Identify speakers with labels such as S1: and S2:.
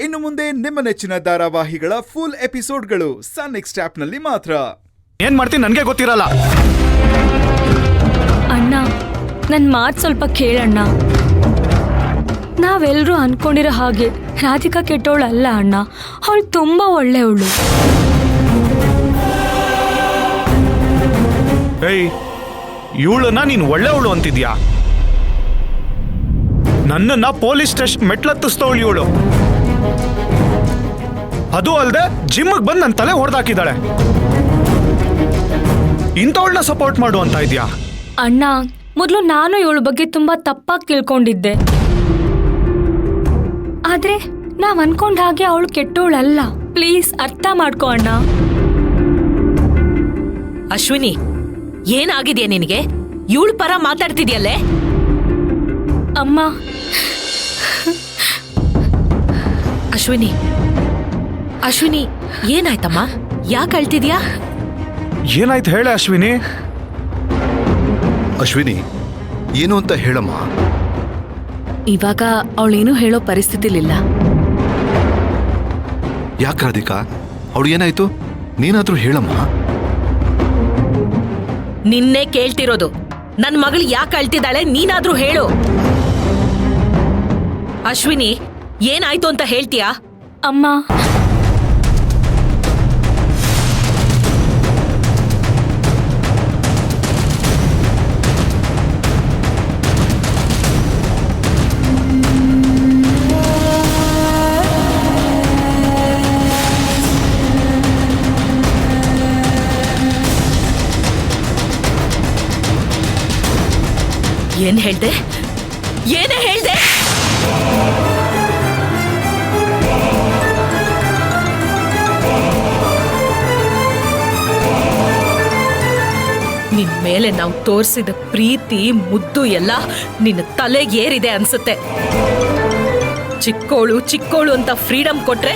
S1: ಇನ್ನು ಮುಂದೆ ನಿಮ್ಮ ನೆಚ್ಚಿನ ಧಾರಾವಾಹಿಗಳ ಫುಲ್ ಎಪಿಸೋಡ್ಗಳು ಸನ್ ನೆಕ್ಸ್ಟ್ ಆಪ್ನಲ್ಲಿ ಮಾತ್ರ.
S2: ಏನ್ ಮಾಡ್ತೀನಿ ನನ್ಗೆ ಗೊತ್ತಿರಲ್ಲ.
S3: ಅಣ್ಣ ನನ್ ಮಾತ್ ಸ್ವಲ್ಪ ಕೇಳಣ್ಣ. ನಾವೆಲ್ಲರೂ ಅನ್ಕೊಂಡಿರೋ ಹಾಗೆ ರಾಧಿಕಾ ಕೆಟ್ಟವಳಲ್ಲ ಅಣ್ಣ. ಅವಳು ತುಂಬಾ ಒಳ್ಳೆಯವಳು.
S2: ಏಯ್, ಇವಳನ್ನ ನೀನ್ ಒಳ್ಳೆಯವಳು ಅಂತಿದ್ಯಾ? ನನ್ನನ್ನ ಪೊಲೀಸ್ ಸ್ಟೇಷನ್ ಮೆಟ್ಲತ್ತಿಸ್ತವಳು ಇವಳು. ಅದು ಅಲ್ಲದೆ ಜಿಮ್ಗೆ ಬಂದು ನನ್ನ ತಲೆ ಹೊಡೆದಾಕಿದ್ದಾಳೆ. ಇಂಥವಳನ್ನ ಸಪೋರ್ಟ್ ಮಾಡು ಅಂತ ಇದ್ಯಾ?
S3: ಅಣ್ಣ ಮೊದಲು ನಾನು ಇವಳ ಬಗ್ಗೆ ತುಂಬಾ ತಪ್ಪಾಗಿ ತಿಳ್ಕೊಂಡಿದ್ದೆ. ಆದ್ರೆ ನಾವ್ ಅನ್ಕೊಂಡ ಹಾಗೆ ಅವಳು ಕೆಟ್ಟವಳಲ್ಲ. ಪ್ಲೀಸ್ ಅರ್ಥ ಮಾಡ್ಕೋ ಅಣ್ಣ.
S4: ಅಶ್ವಿನಿ, ಏನಾಗಿದ್ಯಾ ನಿನಗೆ? ಇವಳ ಪರ ಮಾತಾಡ್ತಿದ್ಯಲ್ಲೇ?
S3: ಅಮ್ಮ.
S4: ಅಶ್ವಿನಿ, ಅಶ್ವಿನಿ, ಏನಾಯ್ತಮ್ಮ? ಯಾಕೆ ಅಳ್ತಿದ್ಯಾ?
S2: ಏನಾಯ್ತು ಹೇಳ ಅಶ್ವಿನಿ.
S5: ಅಶ್ವಿನಿ, ಏನು ಅಂತ ಹೇಳಮ್ಮ.
S6: ಇವಾಗ ಅವಳೇನು ಹೇಳೋ ಪರಿಸ್ಥಿತಿಲಿಲ್ಲ.
S5: ಯಾಕೆ ರಾಧಿಕಾ, ಅವಳು ಏನಾಯ್ತು? ನೀನಾದ್ರೂ ಹೇಳಮ್ಮ.
S4: ನಿನ್ನೆ ಕೇಳ್ತಿರೋದು. ನನ್ ಮಗಳು ಯಾಕೆ ಅಳ್ತಿದ್ದಾಳೆ, ನೀನಾದ್ರೂ ಹೇಳು. ಅಶ್ವಿನಿ, ಏನಾಯ್ತು ಅಂತ ಹೇಳ್ತೀಯಾ?
S3: ಅಮ್ಮ,
S4: ಏನ್ ಹೇಳ್ದೆ? ಏನೇ ಹೇಳ್ದೆ? ನಿನ್ ಮೇಲೆ ನಾವು ತೋರಿಸಿದ ಪ್ರೀತಿ ಮುದ್ದು ಎಲ್ಲ ನಿನ್ನ ತಲೆಗೇರಿದೆ ಅನ್ಸುತ್ತೆ. ಚಿಕ್ಕೋಳು ಚಿಕ್ಕೋಳು ಅಂತ ಫ್ರೀಡಮ್ ಕೊಟ್ರೆ